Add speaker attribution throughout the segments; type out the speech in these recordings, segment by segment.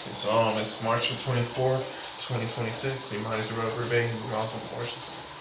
Speaker 1: It's March the 24th, 2026. You might as well Arrington-Bey and miles on horses.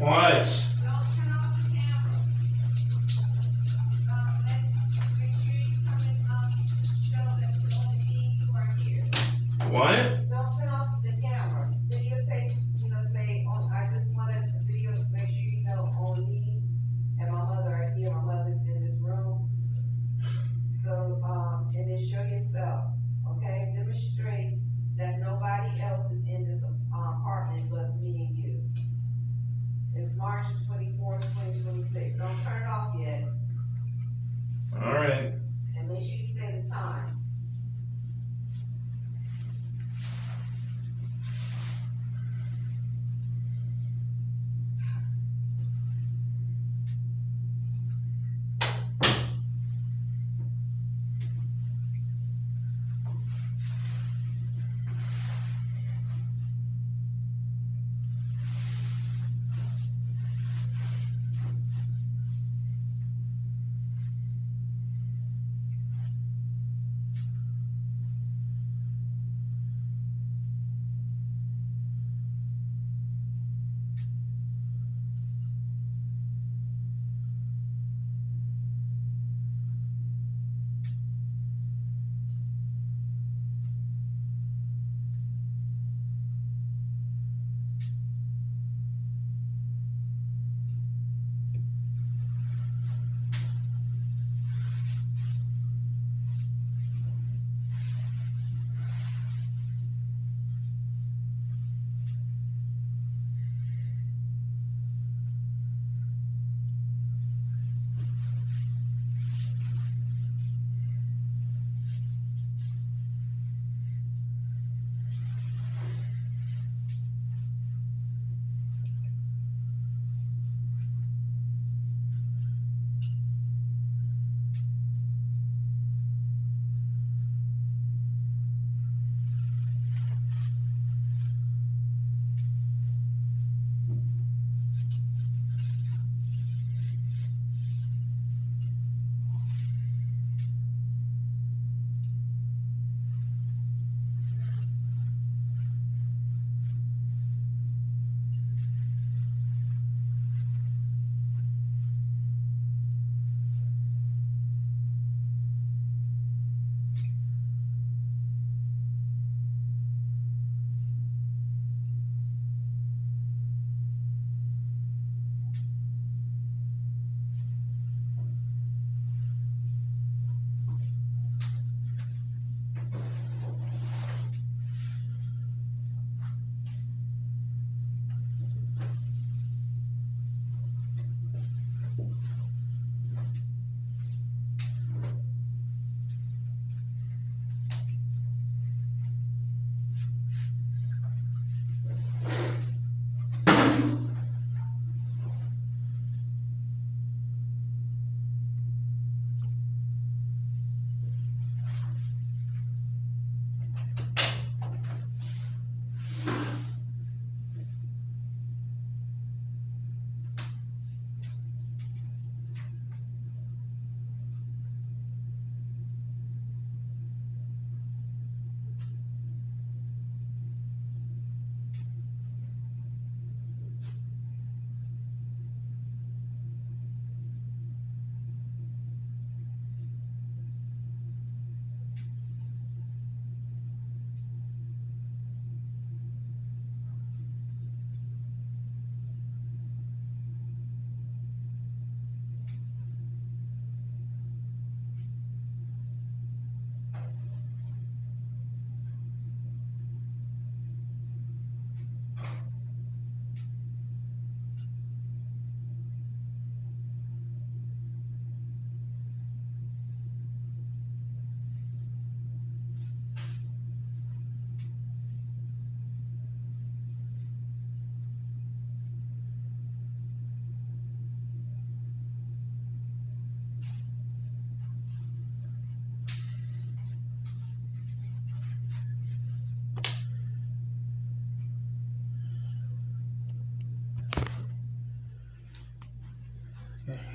Speaker 1: What?
Speaker 2: Don't turn off the camera. Make sure you come and show that the only me who are here.
Speaker 1: What?
Speaker 2: Don't turn off the camera. Videotape, say, oh, I just wanted a video to make sure you know only me and my mother are here. My mother's in this room. So, and then show yourself, okay? Demonstrate that nobody else is in this apartment but me and you. It's March 24th, 2026. Don't turn it off yet.
Speaker 1: All right.
Speaker 2: And make sure you say the time.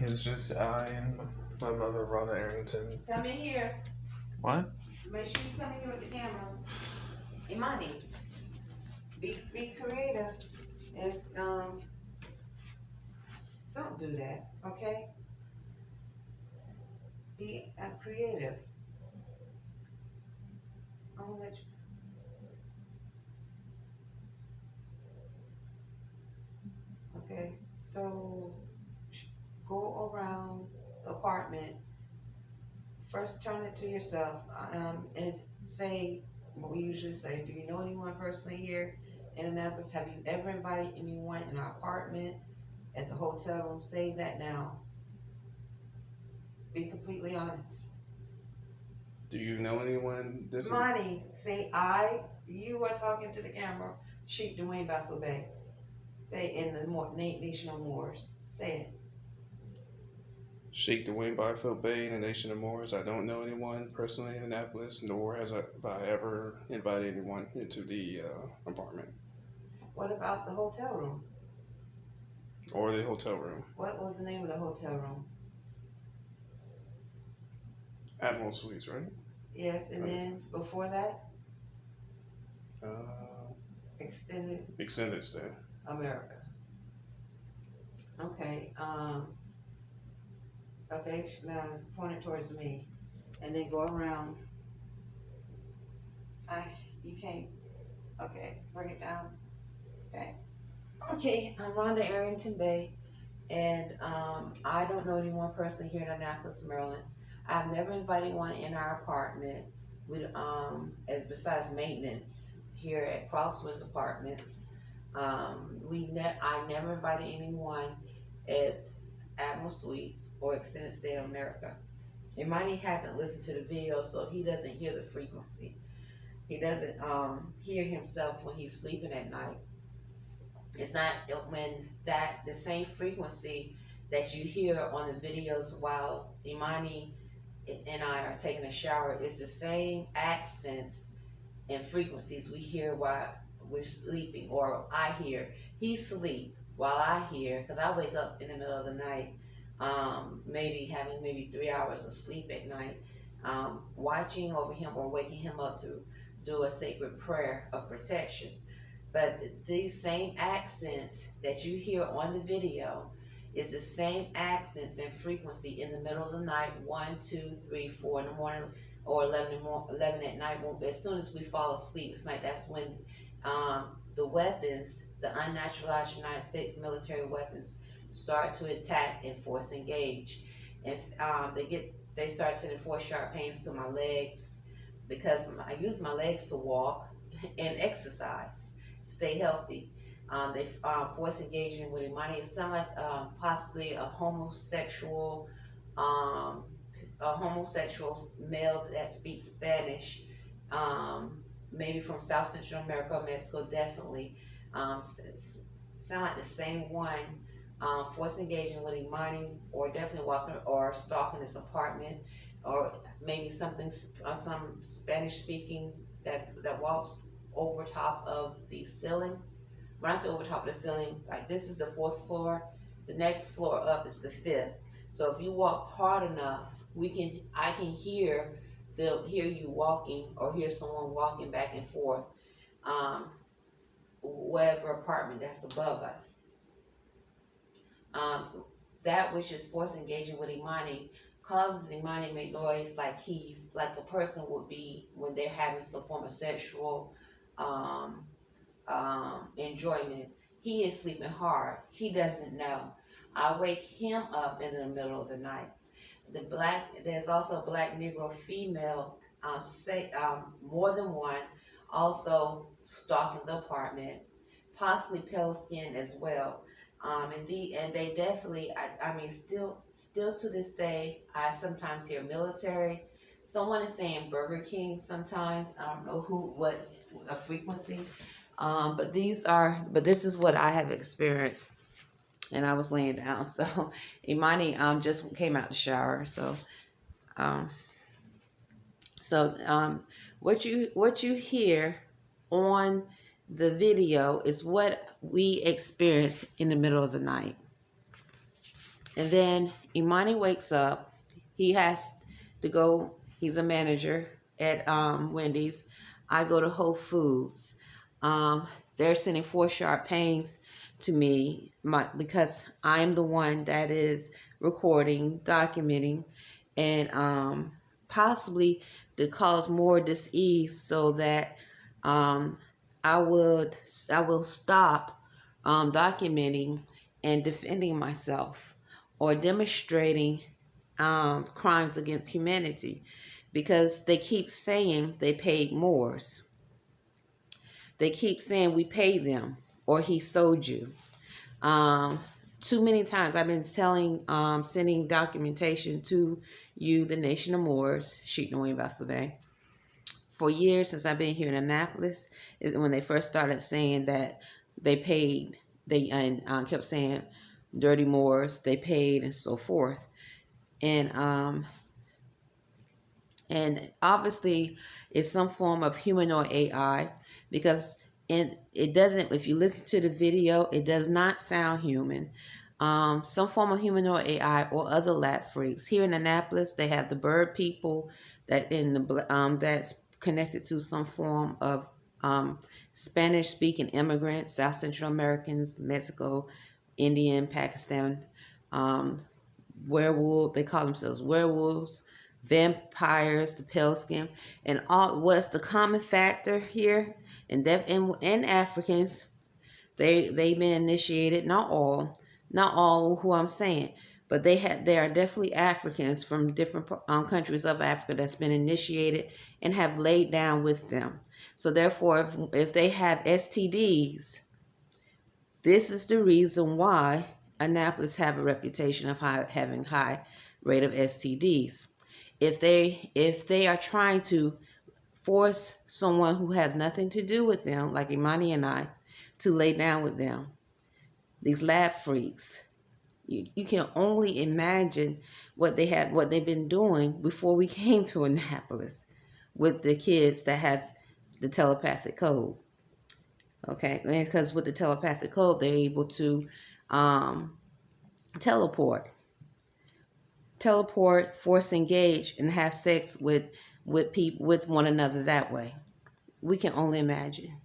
Speaker 1: It's just I and my mother, Rhonda Arrington.
Speaker 2: Come in here.
Speaker 1: What?
Speaker 2: Make sure you come in here with the camera. Imani, be creative. It's Don't do that, okay? Be creative. I'm gonna let you. Okay, so go around the apartment. First, turn it to yourself, and say what we usually say. Do you know anyone personally here in Annapolis? Have you ever invited anyone in our apartment, at the hotel room? Say that now. Be completely honest.
Speaker 1: Do you know anyone?
Speaker 2: Money. Say you are talking to the camera. Sheik Dwayne Bay. Say in the Nation of Moors. Say it.
Speaker 1: Sheik Dwayne Byfield Bay in the Nation of Moors. I don't know anyone personally in Annapolis, nor have I ever invited anyone into the apartment
Speaker 2: What about the hotel room?
Speaker 1: or the hotel room.
Speaker 2: What was the name of the hotel room?
Speaker 1: Admiral Suites, right?
Speaker 2: Yes, and then before that,
Speaker 1: Uh,
Speaker 2: Extended
Speaker 1: stay.
Speaker 2: America. Okay. Okay. Now point it towards me, and then go around. You can't. Okay, bring it down. Okay. Okay. I'm Rhonda Arrington-Bey, and I don't know anyone personally here in Annapolis, Maryland. I've never invited anyone in our apartment with as besides maintenance here at Crosswinds Apartments. I never invited anyone at Admiral Suites or Extended Stay of America. Imani hasn't listened to the video, so he doesn't hear the frequency. He doesn't hear himself when he's sleeping at night. It's not when the same frequency that you hear on the videos while Imani and I are taking a shower. It's the same accents and frequencies we hear while we're sleeping, or I hear. He sleep while I hear, because I wake up in the middle of the night, maybe having 3 hours of sleep at night, watching over him or waking him up to do a sacred prayer of protection. But these same accents that you hear on the video is the same accents and frequency in the middle of the night, 1, 2, 3, 4 in the morning, or 11 at night. As soon as we fall asleep, it's like that's when the weapons, the unnaturalized United States military weapons, start to attack and force engage. And they start sending force sharp pains to my legs, because I use my legs to walk and exercise, stay healthy. They force engagement with Imani. It sounds like possibly a homosexual male that speaks Spanish, maybe from South Central America, Mexico, definitely. Sound like the same one. Force engagement with Imani, or definitely walking or stalking this apartment, or maybe some Spanish speaking that walks over top of the ceiling. When I say over top of the ceiling, like this is the 4th floor, the next floor up is the 5th. So if you walk hard enough, I can hear you walking, or hear someone walking back and forth, whatever apartment that's above us. That which is force engaging with Imani causes Imani to make noise like a person would be when they're having some form of sexual enjoyment. He is sleeping hard. He doesn't know. I wake him up in the middle of the night. There's also a black Negro female, more than one, also stalking the apartment, possibly pale skin as well. And they definitely, still to this day, I sometimes hear military. Someone is saying Burger King sometimes. I don't know what a frequency. But this is what I have experienced, and I was laying down. So Imani just came out the shower. What you hear on the video is what we experience in the middle of the night. And then Imani wakes up. He has to go. He's a manager at Wendy's. I go to Whole Foods. They're sending force sharp pains
Speaker 3: to me, because I'm the one that is recording, documenting, and possibly to cause more dis-ease, so that um, I will stop documenting and defending myself, or demonstrating crimes against humanity, because they keep saying they paid Moors. They keep saying we paid them, or he sold you. Um, Too many times I've been sending documentation to you, the Nation of Moors, Sheikh Noe Bafabé, for years since I've been here in Annapolis. Is when they first started saying that they paid, kept saying dirty Moors, they paid, and so forth. And obviously it's some form of humanoid AI, because it doesn't, if you listen to the video, it does not sound human. Some form of humanoid AI or other lab freaks. Here in Annapolis, they have the bird people that's connected to some form of Spanish-speaking immigrants, South Central Americans, Mexico, Indian, Pakistan, werewolf. They call themselves werewolves, vampires, the pale skin, and all. What's the common factor here? And Africans, they've been initiated. Not all who I'm saying, but they are definitely Africans from different countries of Africa that's been initiated and have laid down with them. So therefore, if they have STDs, this is the reason why Annapolis have a reputation of having high rate of STDs. If they are trying to force someone who has nothing to do with them, like Imani and I, to lay down with them, these lab freaks, you can only imagine what they've been doing before we came to Annapolis with the kids that have the telepathic code. Okay, because with the telepathic code, they're able to teleport, force engage, and have sex with people, with one another that way. We can only imagine.